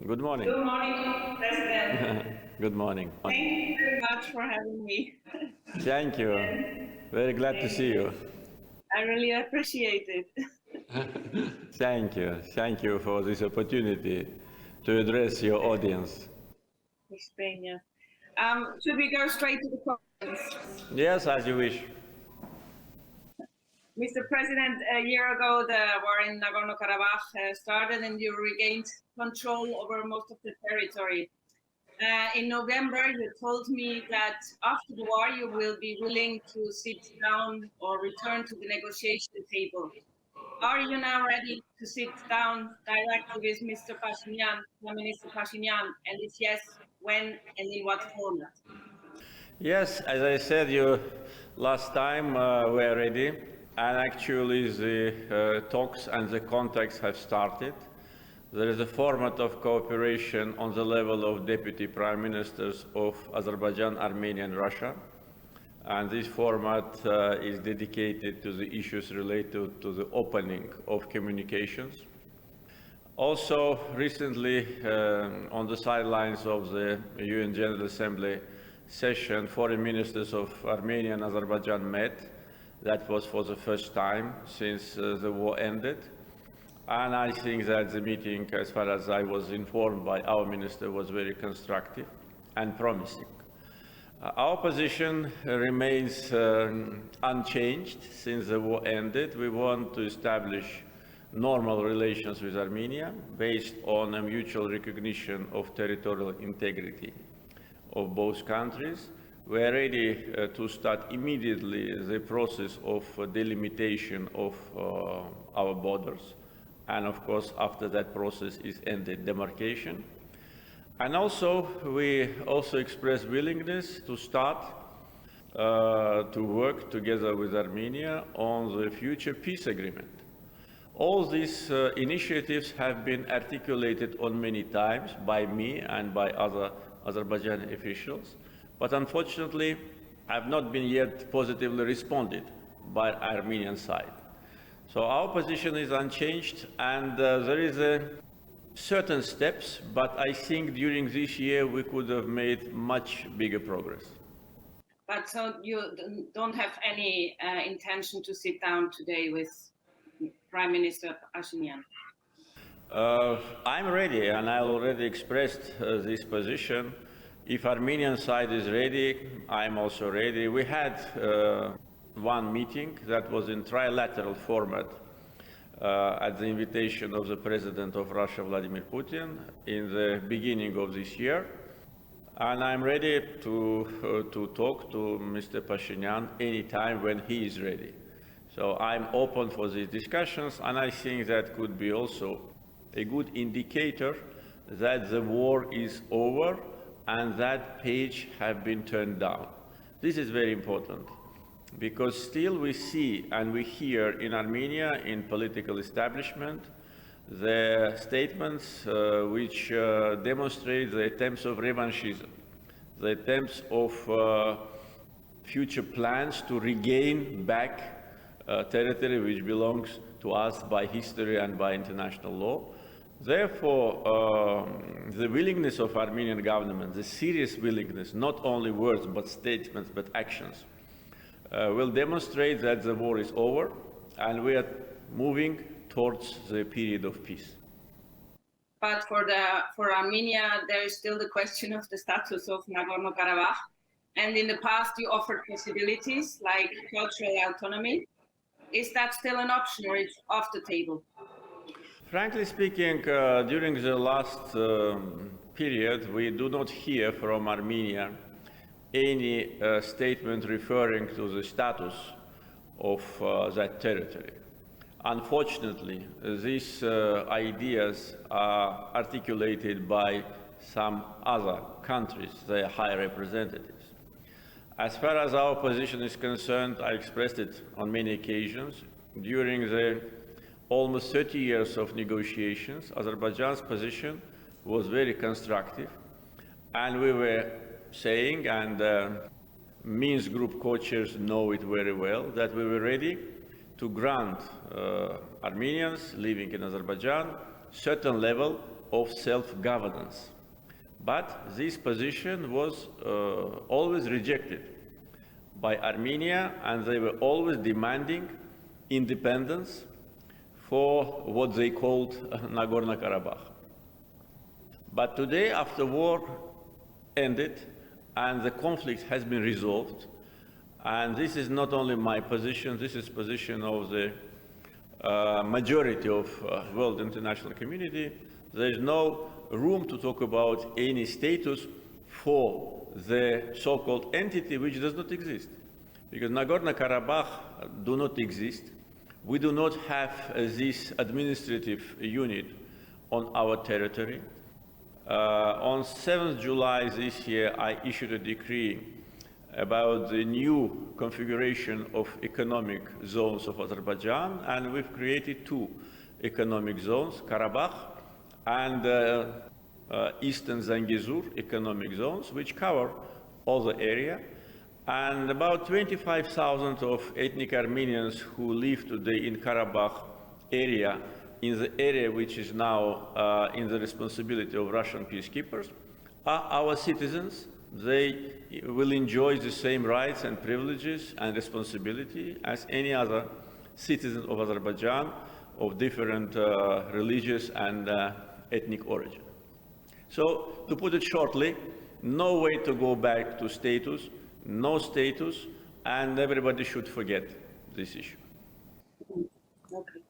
Good morning. Good morning, President. Good morning. Thank you very much for having me. Thank you. Very glad to see you. I really appreciate it. Thank you. Thank you for this opportunity to address your audience. Spain. Should we go straight to the questions? Yes, as you wish. Mr. President, a year ago the war in Nagorno-Karabakh started and you regained control over most of the territory. In November, you told me that after the war you will be willing to sit down or return to the negotiation table. Are you now ready to sit down directly with Mr. Pashinyan, Prime Minister Pashinyan, and if yes, when and in what format? Yes, as I said you last time, we are ready, and actually the talks and the contacts have started. There is a format of cooperation on the level of deputy prime ministers of Azerbaijan, Armenia, and Russia. And this format is dedicated to the issues related to the opening of communications. Also, recently, on the sidelines of the UN General Assembly session, foreign ministers of Armenia and Azerbaijan met. That was for the first time since the war ended. And I think that the meeting, as far as I was informed by our minister, was very constructive and promising. Our position remains unchanged since the war ended. We want to establish normal relations with Armenia based on a mutual recognition of territorial integrity of both countries. We are ready to start immediately the process of delimitation of our borders. And of course, after that process is ended, demarcation. And also, we also express willingness to start to work together with Armenia on the future peace agreement. All these initiatives have been articulated on many times by me and by other Azerbaijani officials, but unfortunately have not been yet positively responded by Armenian side. So our position is unchanged, and there is certain steps, but I think during this year we could have made much bigger progress. But so you don't have any intention to sit down today with Prime Minister Pashinyan? I'm ready, and I already expressed this position. If Armenian side is ready, I'm also ready. We had one meeting that was in trilateral format at the invitation of the President of Russia, Vladimir Putin, in the beginning of this year. And I'm ready to talk to Mr. Pashinyan anytime when he is ready. So I'm open for these discussions, and I think that could be also a good indicator that the war is over and that page have been turned down. This is very important, because still we see and we hear in Armenia, in political establishment, the statements which demonstrate the attempts of revanchism, the attempts of future plans to regain back territory which belongs to us by history and by international law. Therefore, the willingness of Armenian government, the serious willingness, not only words but statements but actions, will demonstrate that the war is over and we are moving towards the period of peace. But for Armenia, there is still the question of the status of Nagorno-Karabakh. And in the past, you offered possibilities like cultural autonomy. Is that still an option, or it's off the table? Frankly speaking, during the last period, we do not hear from Armenia any statement referring to the status of that territory. Unfortunately, these ideas are articulated by some other countries, their high representatives. As far as our position is concerned, I expressed it on many occasions. During the almost 30 years of negotiations, Azerbaijan's position was very constructive, and we were saying, and Minsk group co-chairs know it very well, that we were ready to grant Armenians living in Azerbaijan certain level of self-governance. But this position was always rejected by Armenia, and they were always demanding independence for what they called Nagorno-Karabakh. But today, after war ended and the conflict has been resolved, and this is not only my position, this is position of the majority of world international community, there is no room to talk about any status for the so-called entity which does not exist. Because Nagorno-Karabakh do not exist. We do not have this administrative unit on our territory. On 7th July this year, I issued a decree about the new configuration of economic zones of Azerbaijan, and we've created two economic zones, Karabakh and Eastern Zangezur economic zones, which cover all the area. And about 25,000 of ethnic Armenians who live today in Karabakh area, in the area which is now in the responsibility of Russian peacekeepers, are our citizens. They will enjoy the same rights and privileges and responsibility as any other citizen of Azerbaijan of different religious and ethnic origin. So, to put it shortly, no way to go back to status, no status, and everybody should forget this issue. Okay.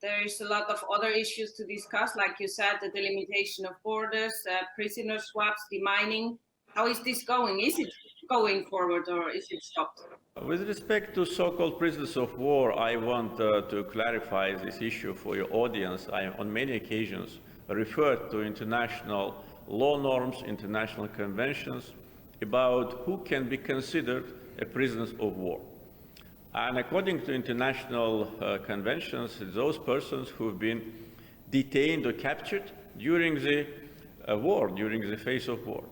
There is a lot of other issues to discuss, like you said, the delimitation of borders, prisoner swaps, demining. How is this going? Is it going forward or is it stopped? With respect to so-called prisoners of war, I want to clarify this issue for your audience. I, on many occasions, referred to international law norms, international conventions about who can be considered a prisoner of war. And according to international conventions, those persons who've been detained or captured during the war, during the phase of war.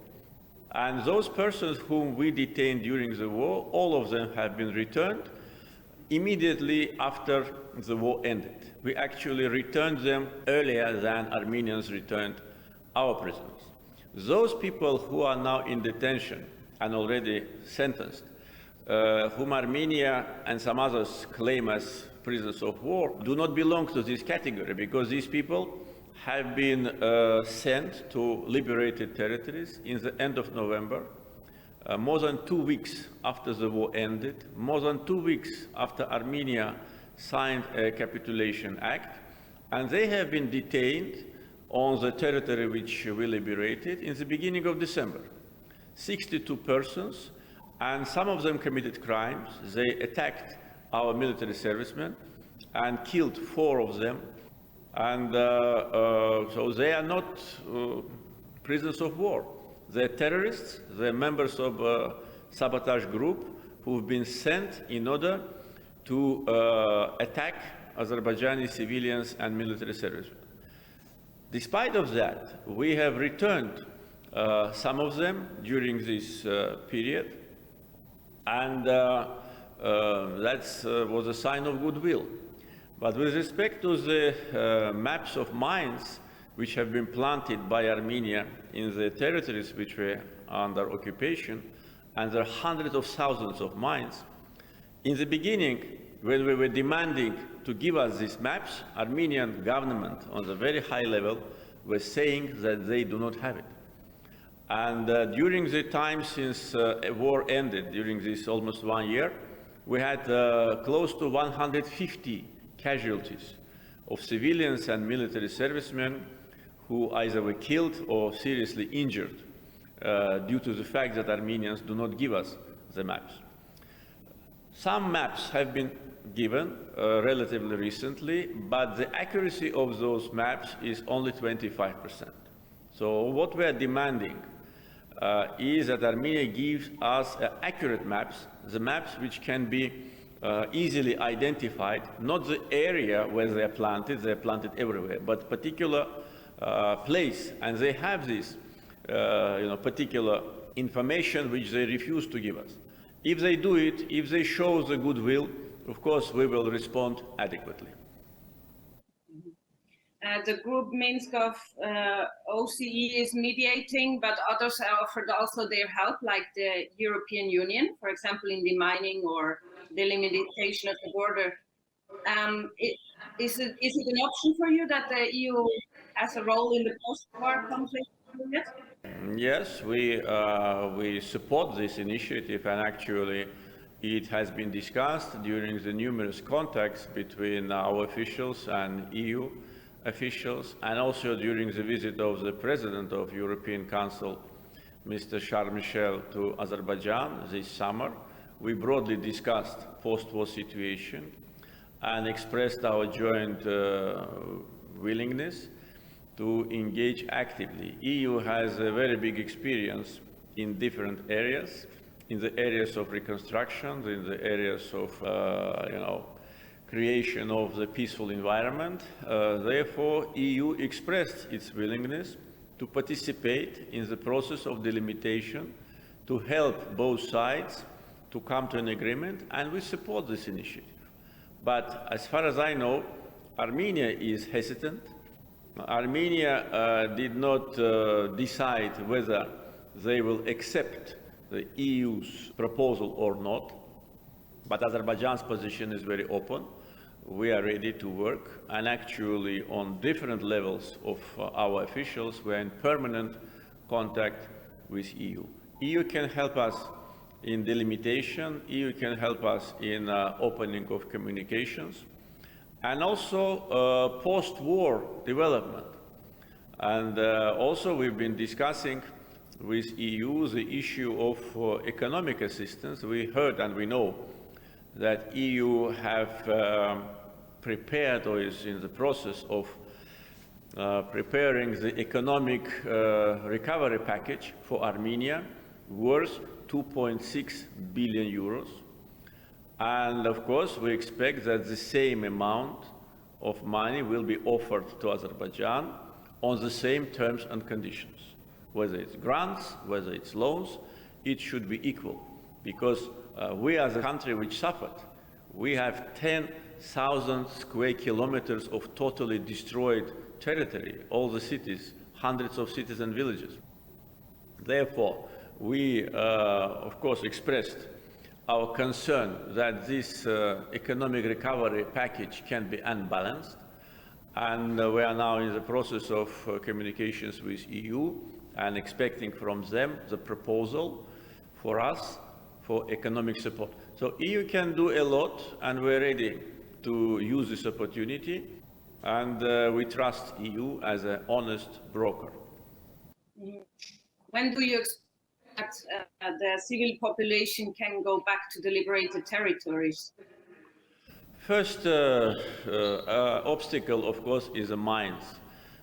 And those persons whom we detained during the war, all of them have been returned immediately after the war ended. We actually returned them earlier than Armenians returned our prisoners. Those people who are now in detention and already sentenced, whom Armenia and some others claim as prisoners of war, do not belong to this category because these people have been sent to liberated territories in the end of November, more than 2 weeks after the war ended, more than 2 weeks after Armenia signed a capitulation act, and they have been detained on the territory which we liberated in the beginning of December. 62 persons, and some of them committed crimes. They attacked our military servicemen and killed 4 of them. And so they are not prisoners of war. They're terrorists, they're members of a sabotage group who've been sent in order to attack Azerbaijani civilians and military servicemen. Despite of that, we have returned some of them during this period, and that was a sign of goodwill. But with respect to the maps of mines which have been planted by Armenia in the territories which were under occupation, and there are hundreds of thousands of mines, in the beginning, when we were demanding to give us these maps, Armenian government on the very high level was saying that they do not have it. And during the time since war ended, during this almost 1 year, we had close to 150 casualties of civilians and military servicemen who either were killed or seriously injured due to the fact that Armenians do not give us the maps. Some maps have been given relatively recently, but the accuracy of those maps is only 25%. So what we are demanding is that Armenia gives us accurate maps, the maps which can be easily identified, not the area where they are planted everywhere, but particular place, and they have this particular information which they refuse to give us. If they do it, if they show the goodwill, of course we will respond adequately. The group Minsk of OCE is mediating, but others offered also their help, like the European Union, for example, in demining or delimitation of the border. Is it an option for you that the EU has a role in the post-war conflict period? Yes, we support this initiative, and actually it has been discussed during the numerous contacts between our officials and EU officials, and also during the visit of the President of European Council, Mr. Charles Michel, to Azerbaijan this summer. We broadly discussed post-war situation and expressed our joint willingness to engage actively. EU has a very big experience in different areas, in the areas of reconstruction, in the areas of creation of the peaceful environment. Therefore, EU expressed its willingness to participate in the process of delimitation, to help both sides to come to an agreement, and we support this initiative. But as far as I know, Armenia is hesitant. Armenia did not decide whether they will accept the EU's proposal or not, but Azerbaijan's position is very open. We are ready to work, and actually on different levels of our officials, we're in permanent contact with EU. EU can help us in delimitation, EU can help us in opening of communications, and also post-war development. And also we've been discussing with EU the issue of economic assistance. We heard and we know that EU have prepared or is in the process of preparing the economic recovery package for Armenia worth 2.6 billion euros. And of course, we expect that the same amount of money will be offered to Azerbaijan on the same terms and conditions. Whether it's grants, whether it's loans, it should be equal, because we as a country which suffered, we have 10,000 square kilometers of totally destroyed territory, all the cities, hundreds of cities and villages. Therefore, we, of course, expressed our concern that this economic recovery package can be unbalanced, and we are now in the process of communications with EU and expecting from them the proposal for us for economic support. So EU can do a lot, and we're ready to use this opportunity, and we trust EU as an honest broker. When do you expect the civil population can go back to the liberated territories? First obstacle, of course, is the mines,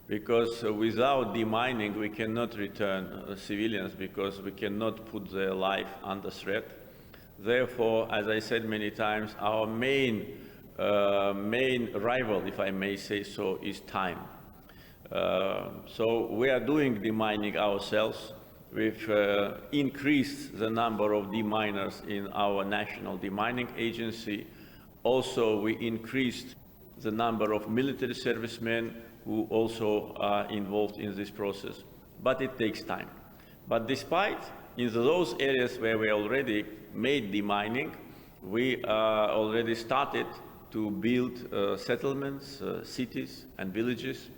because without demining we cannot return civilians, because we cannot put their life under threat. Therefore, as I said many times, our main rival, if I may say so, is time. So we are doing demining ourselves. We've increased the number of deminers in our national demining agency. Also, we increased the number of military servicemen who also are involved in this process. But it takes time. But despite in those areas where we already made demining, we already started to build settlements, cities and villages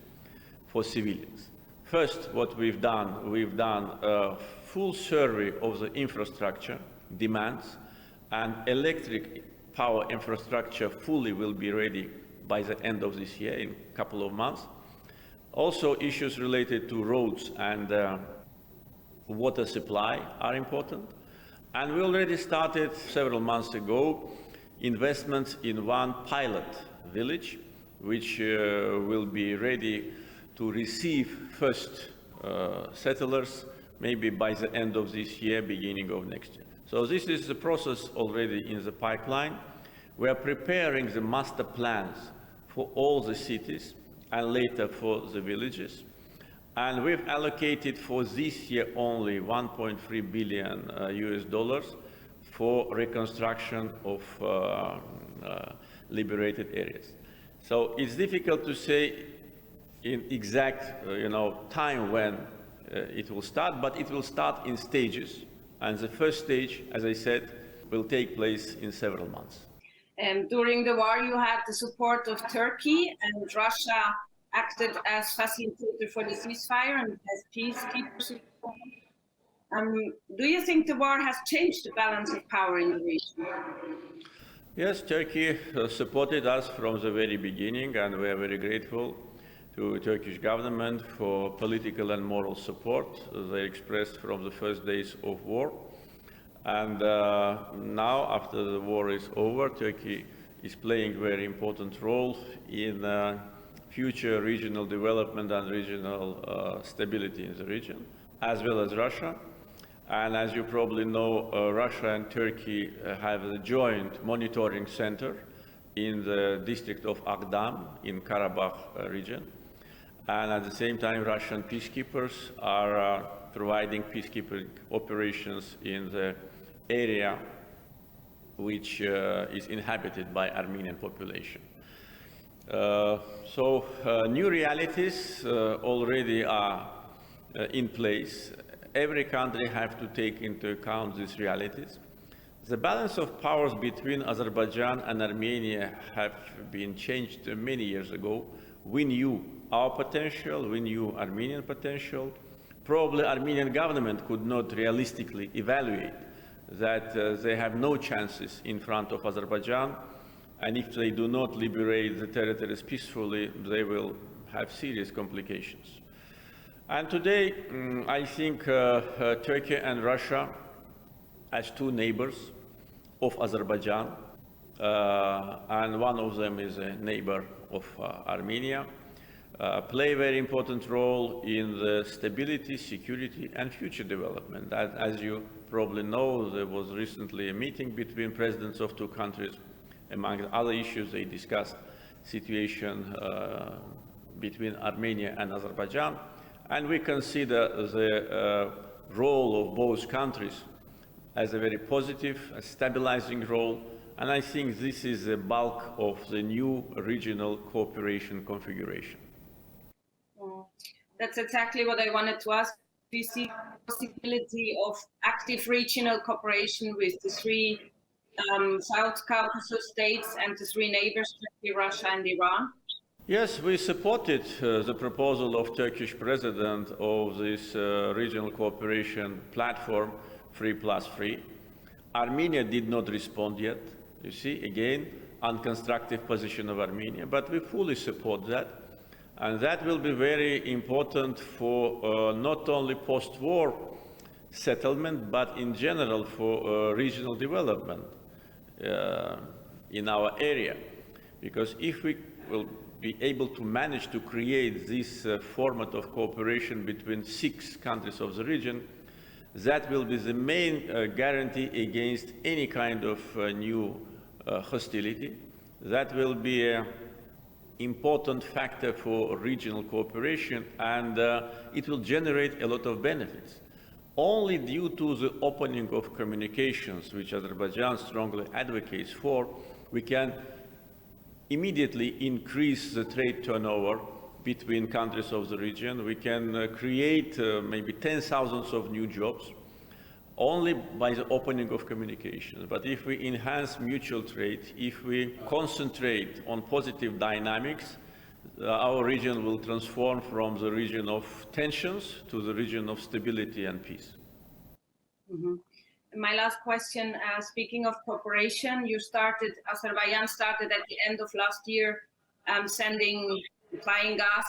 for civilians. First, what we've done a full survey of the infrastructure demands, and electric power infrastructure fully will be ready by the end of this year, in a couple of months. Also, issues related to roads and water supply are important. And we already started several months ago investments in one pilot village, which will be ready to receive first settlers maybe by the end of this year, beginning of next year. So this is the process already in the pipeline. We are preparing the master plans for all the cities and later for the villages. And we've allocated for this year only 1.3 billion US dollars for reconstruction of liberated areas. So it's difficult to say in exact time when it will start, but it will start in stages. And the first stage, as I said, will take place in several months. During the war, you had the support of Turkey, and Russia acted as facilitator for the ceasefire and as peacekeepers. Do you think the war has changed the balance of power in the region? Yes, Turkey supported us from the very beginning, and we are very grateful to the Turkish government for political and moral support they expressed from the first days of war. And now, after the war is over, Turkey is playing a very important role in future regional development and regional stability in the region, as well as Russia. And as you probably know, Russia and Turkey have a joint monitoring center in the district of Agdam in Karabakh region. And at the same time, Russian peacekeepers are providing peacekeeping operations in the area which is inhabited by Armenian population. So new realities already are in place. Every country has to take into account these realities. The balance of powers between Azerbaijan and Armenia have been changed many years ago. We knew our potential, we knew Armenian potential. Probably Armenian government could not realistically evaluate that they have no chances in front of Azerbaijan, and if they do not liberate the territories peacefully, they will have serious complications. And today, I think Turkey and Russia, as two neighbors of Azerbaijan, and one of them is a neighbor of Armenia, play a very important role in the stability, security, and future development. As you probably know, there was recently a meeting between presidents of two countries. Among other issues, they discussed situation between Armenia and Azerbaijan. And we consider the role of both countries as a very positive, a stabilizing role. And I think this is the bulk of the new regional cooperation configuration. That's exactly what I wanted to ask. Do you see the possibility of active regional cooperation with the three South Caucasus states and the three neighbors, Turkey, Russia, and Iran? Yes, we supported the proposal of Turkish President of this regional cooperation platform, 3+3. Armenia did not respond yet. You see, again, unconstructive position of Armenia, but we fully support that. And that will be very important for not only post-war settlement, but in general for regional development in our area. Because if we will be able to manage to create this format of cooperation between 6 countries of the region, that will be the main guarantee against any kind of new hostility. That will be an important factor for regional cooperation, and it will generate a lot of benefits. Only due to the opening of communications, which Azerbaijan strongly advocates for, we can immediately increase the trade turnover between countries of the region. We can create maybe 10,000 of new jobs only by the opening of communications. But if we enhance mutual trade, if we concentrate on positive dynamics, our region will transform from the region of tensions to the region of stability and peace. Mm-hmm. My last question, speaking of cooperation, Azerbaijan started at the end of last year supplying gas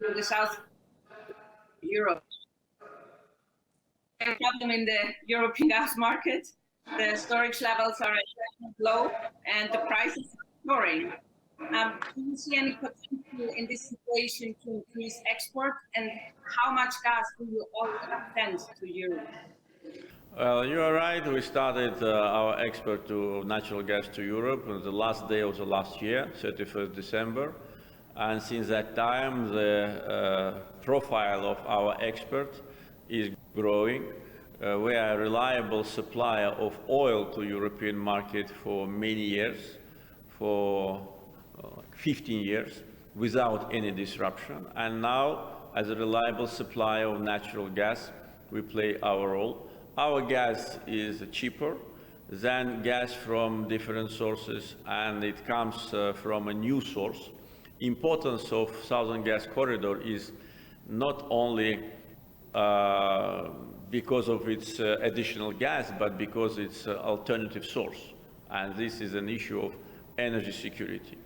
to the South Europe. A problem in the European gas market. The storage levels are low and the prices are soaring. Do you see any potential in this situation to increase export, and how much gas do you already send to Europe? Well, you are right. We started our export to natural gas to Europe on the last day of the last year, 31st December. And since that time, the profile of our export is growing. We are a reliable supplier of oil to European market for many years, for 15 years. without any disruption. And now, as a reliable supplier of natural gas, we play our role. Our gas is cheaper than gas from different sources, and it comes from a new source. Importance of Southern Gas Corridor is not only because of its additional gas, but because it's an alternative source. And this is an issue of energy security.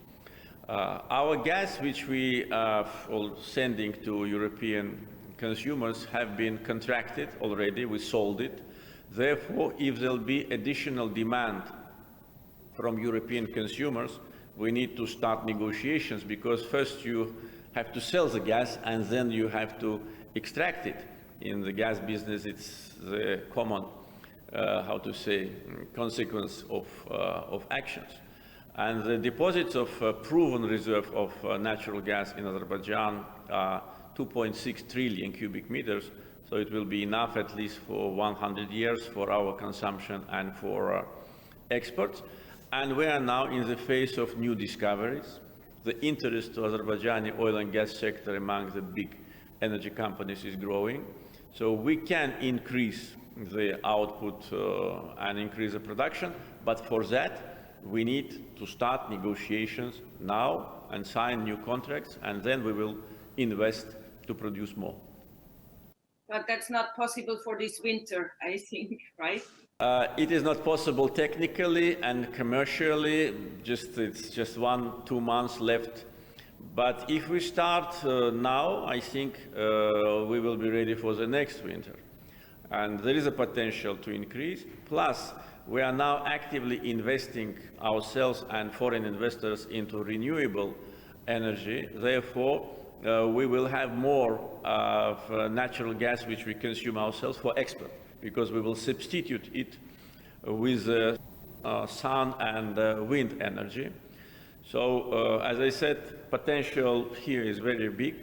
Our gas, which we are sending to European consumers, have been contracted already. We sold it. Therefore, if there'll be additional demand from European consumers, we need to start negotiations, because first you have to sell the gas and then you have to extract it. In the gas business, it's the common, consequence of actions. And the deposits of proven reserve of natural gas in Azerbaijan are 2.6 trillion cubic meters, so it will be enough at least for 100 years for our consumption and for exports. And we are now in the phase of new discoveries. The interest to Azerbaijani oil and gas sector among the big energy companies is growing. So we can increase the output and increase the production, but for that we need to start negotiations now and sign new contracts, and then we will invest to produce more. But that's not possible for this winter, I think, right? It is not possible technically and commercially. It's just 1-2 months left. But if we start now, I think we will be ready for the next winter. And there is a potential to increase. Plus, we are now actively investing ourselves and foreign investors into renewable energy. Therefore, we will have more of natural gas which we consume ourselves for export, because we will substitute it with sun and wind energy. So, as I said, potential here is very big.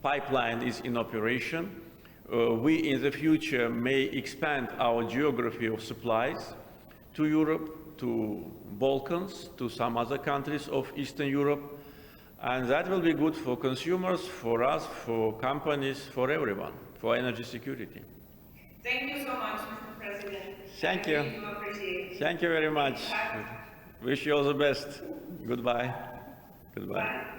Pipeline is in operation. We, in the future, may expand our geography of supplies to Europe, to Balkans, to some other countries of Eastern Europe. And that will be good for consumers, for us, for companies, for everyone, for energy security. Thank you so much, Mr. President. Thank you. I really do appreciate it. Thank you very much. Wish you all the best. Goodbye. Goodbye. Bye.